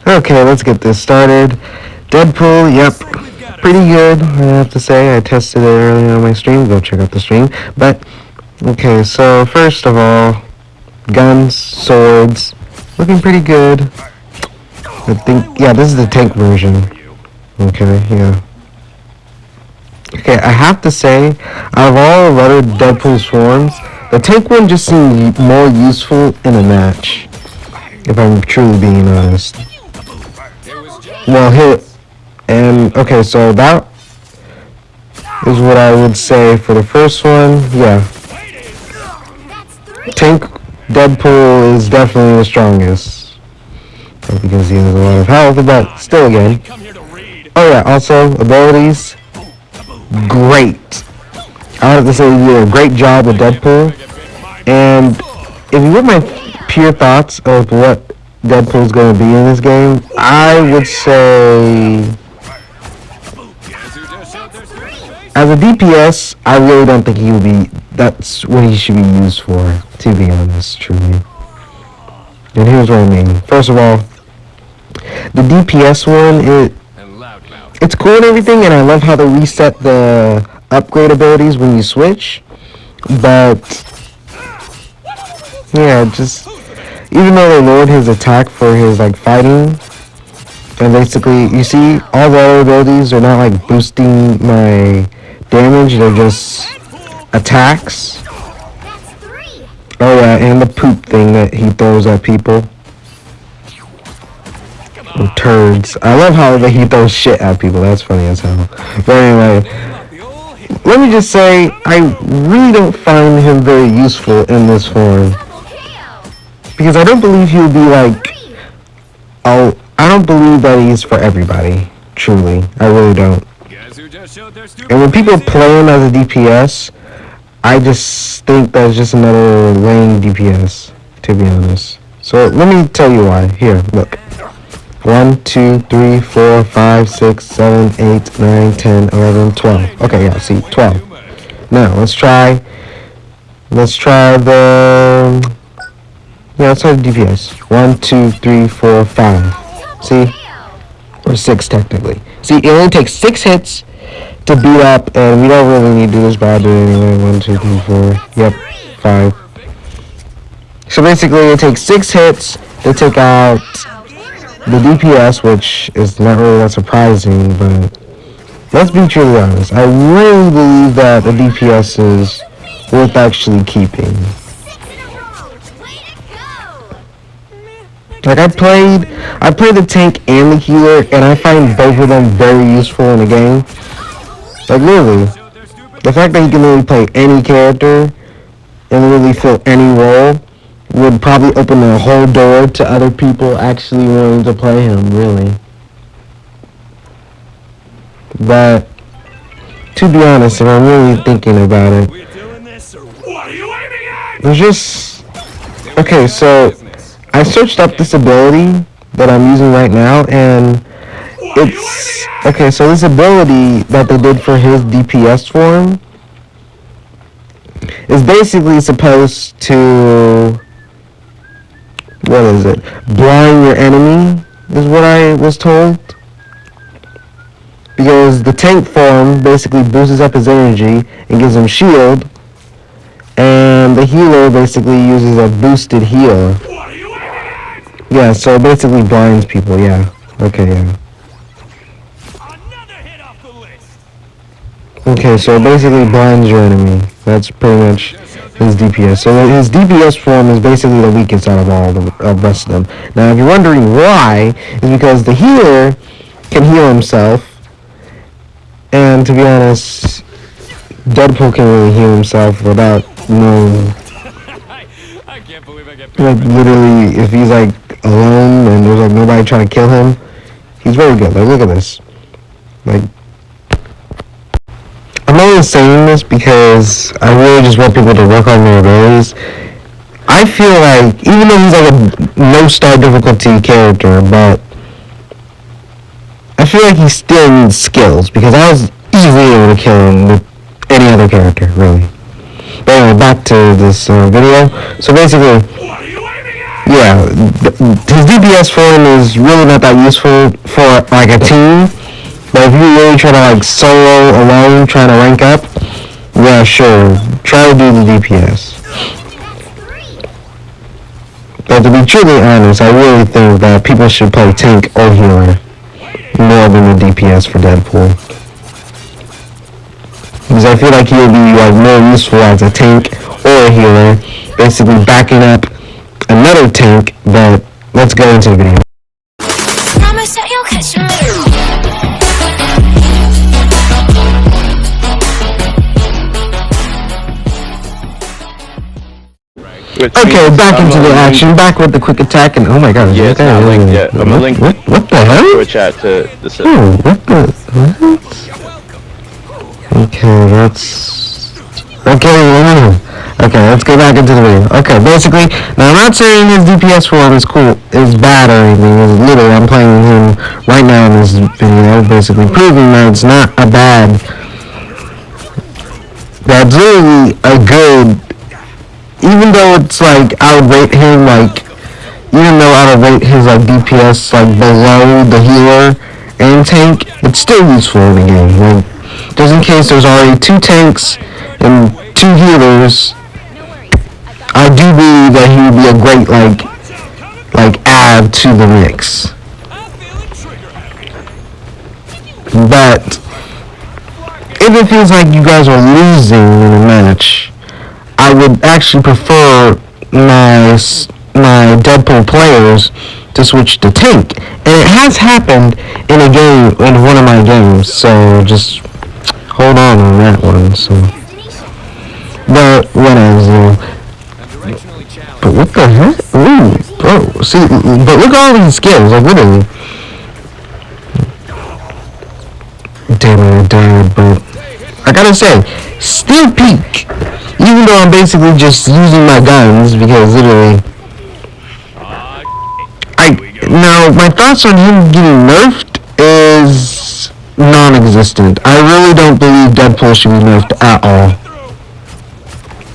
Okay, let's get this started. Deadpool, yep, pretty good, I have to say. I tested it earlier on my stream. Go check out the stream. But, okay, so first of all, guns, swords, looking pretty good. I think, yeah, this is the tank version. Okay, yeah. Okay, I have to say, out of all the other Deadpool forms, the tank one just seemed more useful in a match. If I'm truly being honest. Well, hit. And, okay, so that is what I would say for the first one. Yeah. Tank Deadpool is definitely the strongest. Because he has a lot of health, but still again. Oh yeah, also, abilities. Great. I have to say you did a great job with Deadpool. And if you want my pure thoughts of what Deadpool's going to be in this game, I would say as a DPS, I really don't think he would be, that's what he should be used for, to be honest, truly. And here's what I mean. First of all, the DPS one, it's cool and everything, and I love how they reset the upgrade abilities when you switch, but yeah, just even though they lowered his attack for his like fighting, and basically you see all the other abilities are not like boosting my damage, they're just attacks. Oh yeah, and the poop thing that he throws at people. Turds. I love how he throws shit at people. That's funny as hell. But anyway, let me just say, I really don't find him very useful in this form. Because I don't believe he would be like, oh, I don't believe that he's for everybody. Truly. I really don't. And when people play him as a DPS, I just think that's just another lame DPS, to be honest. So let me tell you why. Here, look. 1, 2, 3, 4, 5, 6, 7, 8, 9, 10, 11, 12. Okay, yeah, see, 12. Now, let's try the, yeah, let's try the DPS. 1, 2, 3, 4, 5. See? Or 6, technically. See, it only takes 6 hits to beat up, and we don't really need to do this, but I'll do it anyway. 1, 2, 3, 4, yep, 5. So basically, it takes 6 hits to take out the DPS, which is not really that surprising, but let's be truly honest. I really believe that the DPS is worth actually keeping. Like I played the tank and the healer, and I find both of them very useful in the game. Like literally, the fact that he can really play any character and really fill any role would probably open a whole door to other people actually wanting to play him, really. But, to be honest, if I'm really thinking about it, there's just... Okay, so, I searched up this ability that I'm using right now, and it's... Okay, so this ability that they did for his DPS form is basically supposed to... What is it? Blind your enemy is what I was told. Because the tank form basically boosts up his energy and gives him shield. And the healer basically uses a boosted heal. Yeah, so it basically blinds people, yeah. Okay, yeah. Okay, so it basically blinds your enemy. That's pretty much his DPS. So his DPS form is basically the weakest out of all the rest of them. Now, if you're wondering why, it's because the healer can heal himself. And to be honest, Deadpool can really heal himself without no... Like, literally, if he's, like, alone and there's, like, nobody trying to kill him, he's very good. Like, look at this. Like... I'm only saying this because I really just want people to work on their abilities. I feel like, even though he's like a no-star difficulty character, but I feel like he still needs skills, because I was easily able to kill him with any other character, really. But anyway, back to this video. So basically, yeah, his DPS form is really not that useful for like a team. But if you really try to like solo alone, trying to rank up, yeah, sure, try to do the DPS. But to be truly honest, I really think that people should play tank or healer more than the DPS for Deadpool. Because I feel like he would be like more useful as a tank or a healer, basically backing up another tank. But let's go into the video. Okay, back into the action, back with the quick attack, and oh my god. Yeah, it's not linked yet. I'm gonna link what the hell? to a chat to the set. Oh, what the, what? Okay, that's, okay, let's go back into the video. Okay, basically, now I'm not saying his DPS form is cool, is bad or anything, it's literally, I'm playing him right now in this video, basically proving that it's not a bad, that's literally a good, even though it's like, I would rate him like, even though I would rate his like DPS like below the healer and tank, it's still useful in the game. Like, just in case there's already 2 tanks and 2 healers, I do believe that he would be a great like add to the mix. But if it feels like you guys are losing in a match, I would actually prefer my Deadpool players to switch to tank, and it has happened in a game, in one of my games. So just hold on that one. So, but whatever. But what the heck? Ooh, bro. See, but look at all these skills. Like literally. Damn it, I died. But I gotta say, still peak. Even though I'm basically just using my guns, because literally, now my thoughts on him getting nerfed is non-existent. I really don't believe Deadpool should be nerfed at all.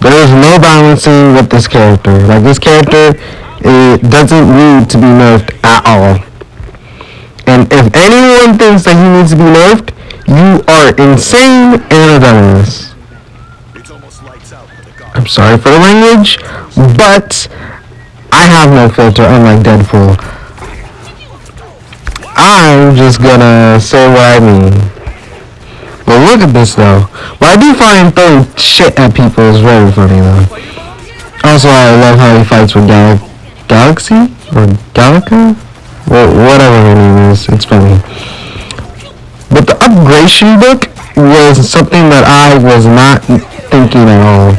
There is no balancing with this character. Like, this character, it doesn't need to be nerfed at all. And if anyone thinks that he needs to be nerfed, you are insane and a dumbass. I'm sorry for the language, but I have no filter, unlike Deadpool. I'm just gonna say what I mean. But look at this though. But I do find throwing shit at people is very funny though. Also, I love how he fights with Galaxy? Or Galaca? Well, whatever her name is. It's funny. But the upgradation book was something that I was not thinking at all.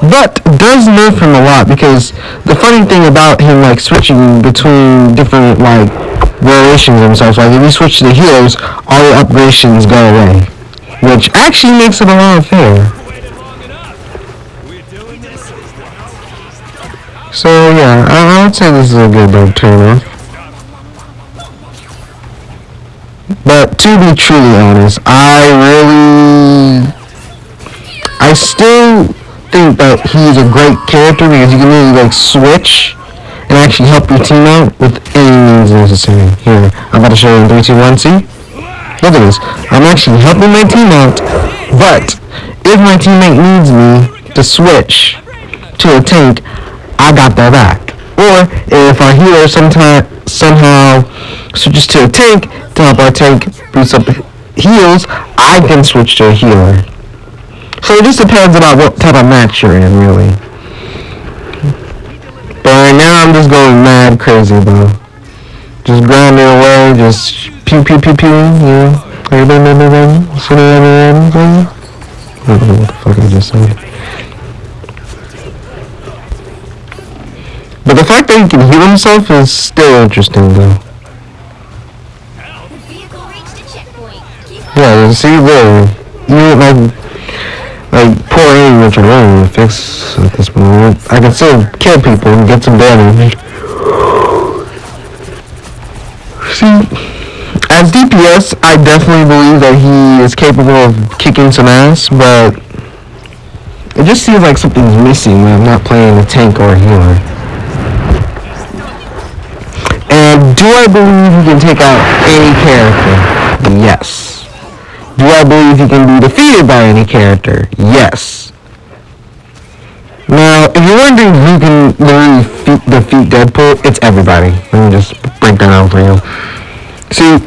But does nerf him a lot, because the funny thing about him like switching between different like variations of himself, like if you switch to the healers, all the upgradations go away, which actually makes it a lot fair. So yeah, I would say this is a good turn off. But to be truly honest, I still think that he's a great character, because you can really like switch and actually help your team out with any means necessary. Here, I'm about to show you in 3, 2, 1, see? Look at this. I'm actually helping my team out, but if my teammate needs me to switch to a tank, I got their back. Or if our healer somehow switches to a tank to help our tank boost up heals, I can switch to a healer. So it just depends about what type of match you're in, really. But right now I'm just going mad crazy, bro. Just grinding away, just pew pew pew pew, you know. I don't know what the fuck I just said. But the fact that he can heal himself is still interesting, though. Yeah, see, really. You like poor aim, which I don't want to fix at this moment. I can still kill people and get some damage. See, as DPS, I definitely believe that he is capable of kicking some ass, but it just seems like something's missing when I'm not playing a tank or a healer. Do I believe he can take out any character? Yes. Do I believe he can be defeated by any character? Yes. Now, if you're wondering who can literally defeat Deadpool, it's everybody. Let me just break that down for you. See,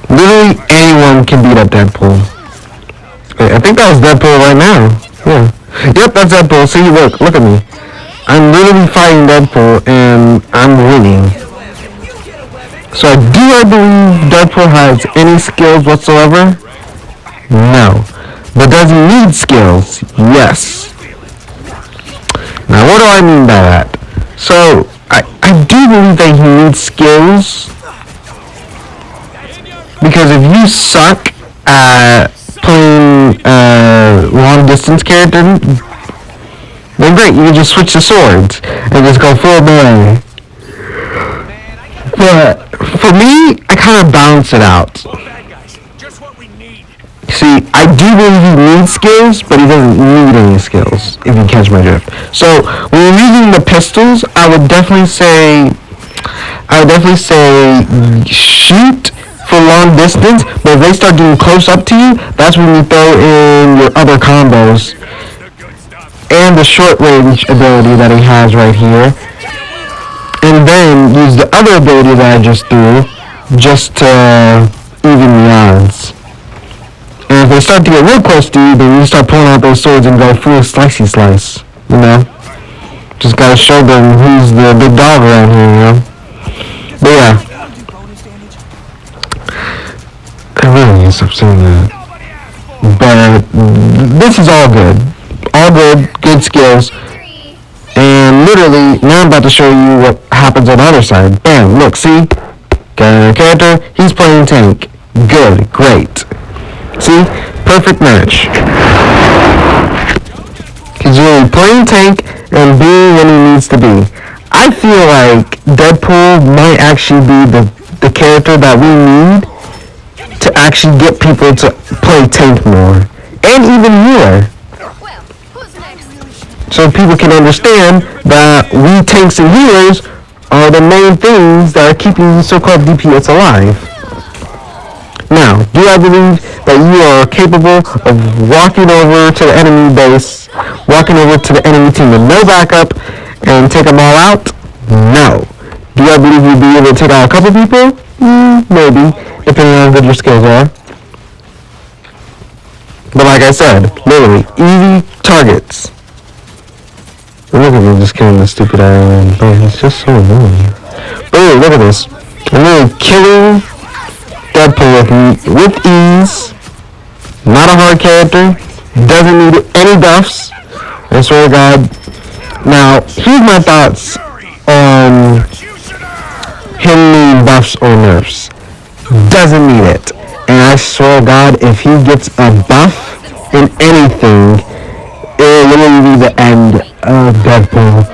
literally anyone can beat up Deadpool. I think that was Deadpool right now. Yeah. Yep, that's Deadpool. See, look at me. I'm literally fighting Deadpool, and I'm winning. So do I believe Deadpool has any skills whatsoever? No. But does he need skills? Yes. Now what do I mean by that? So I do believe that he needs skills, because if you suck at playing long distance character, then great, you can just switch to swords and just go full melee. But for me, I kind of balance it out. See, I do believe he needs skills, but he doesn't need any skills, if you catch my drift. So when you're using the pistols, I would definitely say shoot for long distance, but if they start doing close up to you, that's when you throw in your other combos and the short range ability that he has right here, and then use the other ability that I just threw just to even the odds. And if they start to get real close to you, then you start pulling out those swords and go full slicey slice, you know? Just gotta show them who's the big dog around here, you know? But yeah. I really need to stop saying that. But this is all good. All good skills. And literally, now I'm about to show you what happens on the other side. Bam, look, see? Got a character, he's playing tank. Good, great. See? Perfect match. He's really playing tank and being what he needs to be. I feel like Deadpool might actually be the character that we need to actually get people to play tank more. And even more. So people can understand that we tanks and healers are the main things that are keeping so-called DPS alive. Now, do I believe that you are capable of walking over to the enemy base, walking over to the enemy team with no backup, and take them all out? No. Do I believe you'd be able to take out a couple people? Maybe, depending on how good your skills are. But like I said, literally, easy targets. Look at me just killing this stupid island. Man, it's just so annoying. But look at this. I'm really killing Deadpool with ease. Not a hard character. Doesn't need any buffs. I swear to God. Now, here's my thoughts on him needing buffs or nerfs. Doesn't need it. And I swear to God, if he gets a buff in anything, it will literally be the end of Deadpool.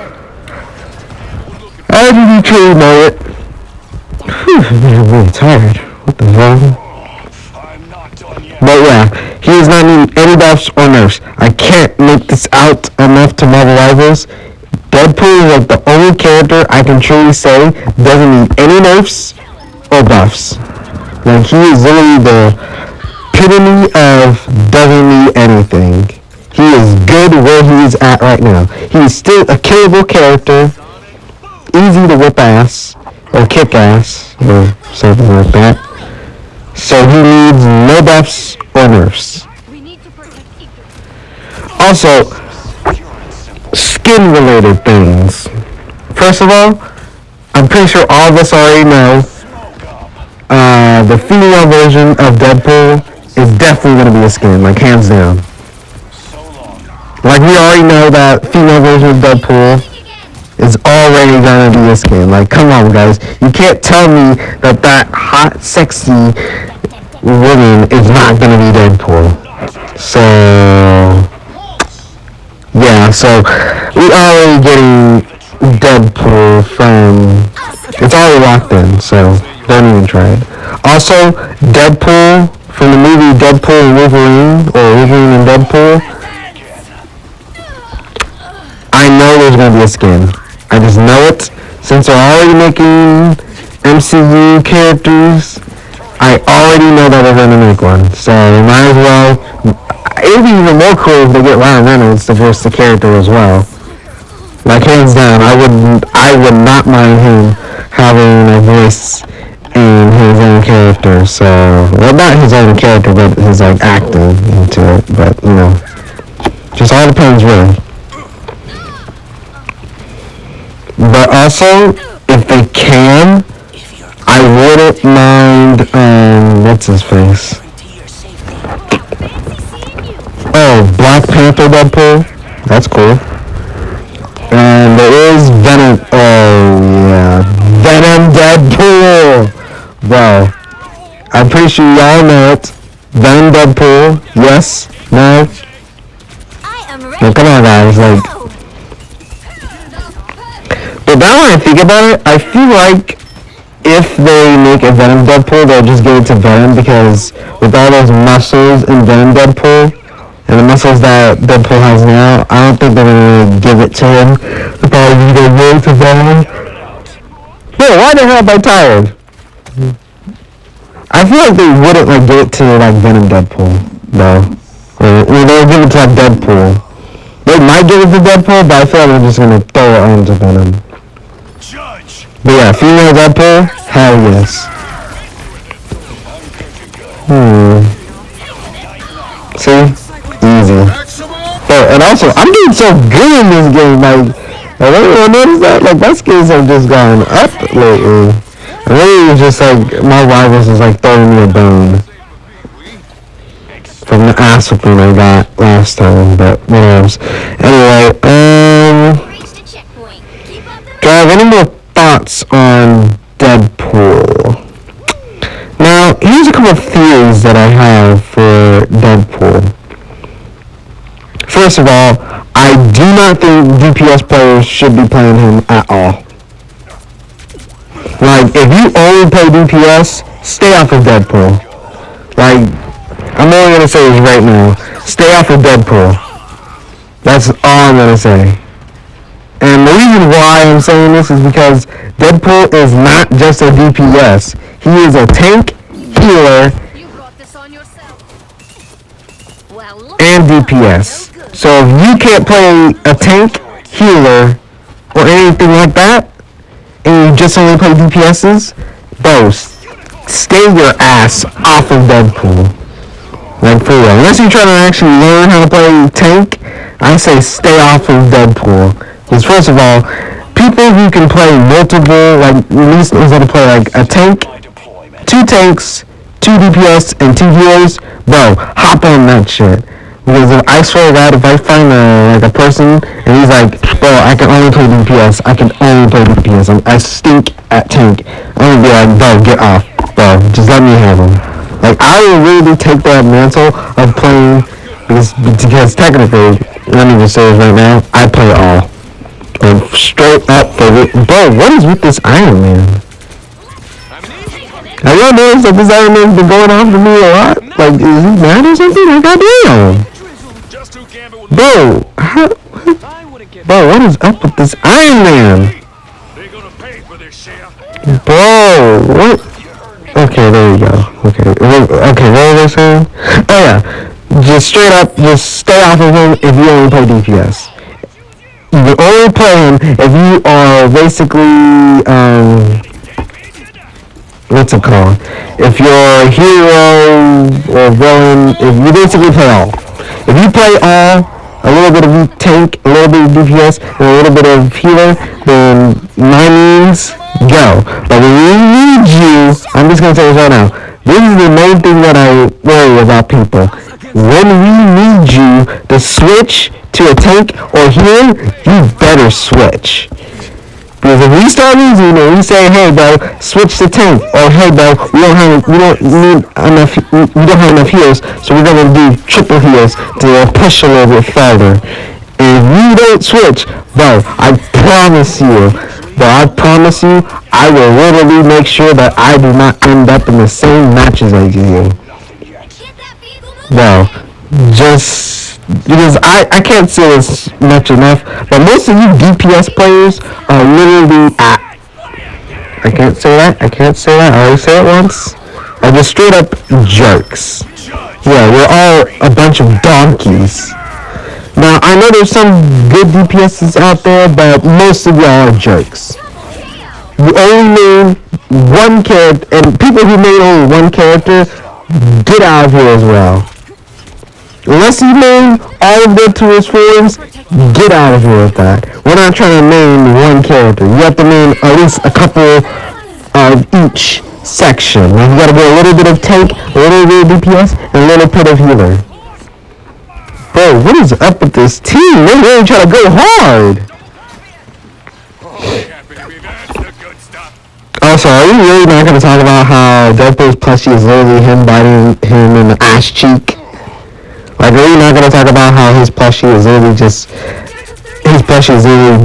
I didn't truly know it. Whew, man, I'm really tired. What the hell? But yeah, he does not need any buffs or nerfs. I can't make this out enough to Marvel Rivals. Deadpool is like the only character I can truly say doesn't need any nerfs or buffs. Like, he is literally the epitome of doesn't need anything. He is good where he is at right now. He is still a killable character, easy to whip ass, or kick ass, or something like that. So he needs no buffs or nerfs. Also, skin-related things. First of all, I'm pretty sure all of us already know the female version of Deadpool is definitely going to be a skin, like hands down. Like, we already know that female version of Deadpool is already going to be a skin. Like, come on, guys. You can't tell me that hot, sexy woman is not going to be Deadpool. So, yeah, so we already getting Deadpool from, it's already locked in, so don't even try it. Also, Deadpool from the movie Deadpool and Wolverine, or Wolverine and Deadpool, I know there's going to be a skin. I just know it, since they're already making MCU characters, I already know that they're gonna make one. So they might as well. It'd be even more cool if they get Ryan Reynolds to voice the character as well. Like hands down, I would not mind him having a voice in his own character. So, well, not his own character, but his like acting into it. But you know, just all depends really. But also, if they can, I wouldn't mind. What's his face? Oh, Black Panther Deadpool. That's cool. And there is Venom. Oh yeah, Venom Deadpool. Bro, I'm pretty sure y'all know it. Venom Deadpool. Yes. No. No, come on, guys. Like, but now when I think about it, I feel like if they make a Venom Deadpool, they'll just give it to Venom because with all those muscles in Venom Deadpool and the muscles that Deadpool has now, I don't think they're gonna give it to him. They'll probably give it to Venom. No, why the hell am I tired? I feel like they wouldn't like give it to like Venom Deadpool though. Or they'll give it to like Deadpool. They might give it to Deadpool, but I feel like they're just gonna throw it onto Venom. But yeah, female Deadpool, hell yes. See? Easy. Oh, and also, I'm getting so good in this game, like, have anyone noticed that? Like, my skills have just gone up lately. And lately, it's just like, my rivals is like throwing me a bone. From the ass whooping I got last time, but whatever. Anyway, do I have any more thoughts on Deadpool? Now, here's a couple of theories that I have for Deadpool. First of all, I do not think DPS players should be playing him at all. Like, if you only play DPS, stay off of Deadpool. Like, I'm only gonna say this right now. Stay off of Deadpool. That's all I'm gonna say. And the reason why I'm saying this is because Deadpool is not just a DPS. He is a tank, healer, and DPS. So if you can't play a tank, healer, or anything like that, and you just only play DPSs, bro, stay your ass off of Deadpool. Like, for real. Unless you're trying to actually learn how to play tank, I say stay off of Deadpool. Because first of all, people who can play multiple, like, at least knows how to play, like, a tank, 2 tanks, 2 DPS, and 2 healers, bro, hop on that shit. Because I swear to God, if I find a person, and he's like, bro, I can only play DPS, I stink at tank, I'm gonna be like, bro, get off, bro, just let me have him. Like, I will really take that mantle of playing, because technically, let me just say this right now, I play all. Like, straight up for it. Bro, what is with this Iron Man? Have y'all noticed that this Iron Man's been going on for me a lot? Like, is he mad or something? Like, goddamn. Bro, what is up with this Iron Man? Bro, what? Okay, there you go. Okay, what was I saying? Oh yeah, just straight up, just stay off of him if you only play DPS. You only play him if you are basically, what's it called? If you're a hero or villain, if you basically play all. If you play all, a little bit of tank, a little bit of DPS, and a little bit of healer, then my means, go. But when we need you, I'm just going to say this right now, this is the main thing that I worry about people. When we need you to switch to a tank or healer, you better switch. Because if we start losing and we say, hey bro, switch to tank, or hey bro, we don't have enough heals, so we're gonna do triple heals to push a little bit farther. And if you don't switch, bro, I promise you, I will literally make sure that I do not end up in the same matches as you. Bro, just because I can't say this much enough, but most of you DPS players are literally I can't say that. I already say it once. Are just straight up jerks. Yeah, we're all a bunch of donkeys. Now, I know there's some good DPSs out there, but most of y'all are jerks. You only name one character, and people who made only one character, get out of here as well. Unless you name all of their tourist forms, get out of here with that. We're not trying to name one character. You have to name at least a couple of each section. Like you gotta go a little bit of tank, a little bit of DPS, and a little bit of healer. Bro, what is up with this team? They really try to go hard. Also, are you really not gonna talk about how Deadpool's plushie is literally him biting him in the ass cheek? Like, are you not gonna talk about how his plushie is literally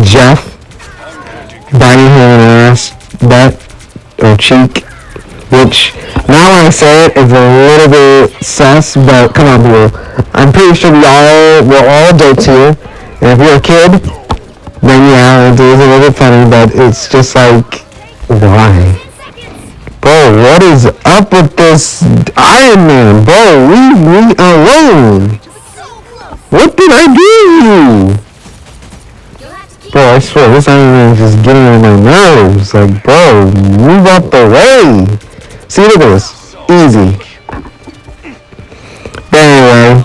Jeff biting him in the ass, butt, or cheek? Which, now when I say it, is a little bit sus, but come on, people. I'm pretty sure we're all adults here, and if you're a kid, then yeah, it is a little bit funny, but it's just like, why? Bro, what is up with this Iron Man? Bro, leave me alone. What did I do? Bro, I swear, this Iron Man is just getting on my nerves. Like, bro, move out the way. See, look at this. Easy. But anyway,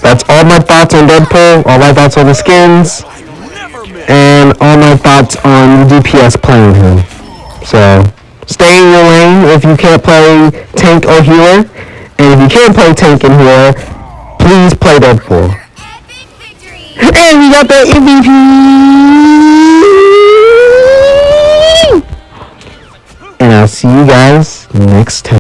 that's all my thoughts on Deadpool, all my thoughts on the skins, and all my thoughts on DPS playing him. So, stay in your lane if you can't play tank or healer. And if you can't play tank and healer, please play Deadpool. And we got the MVP! And I'll see you guys next time.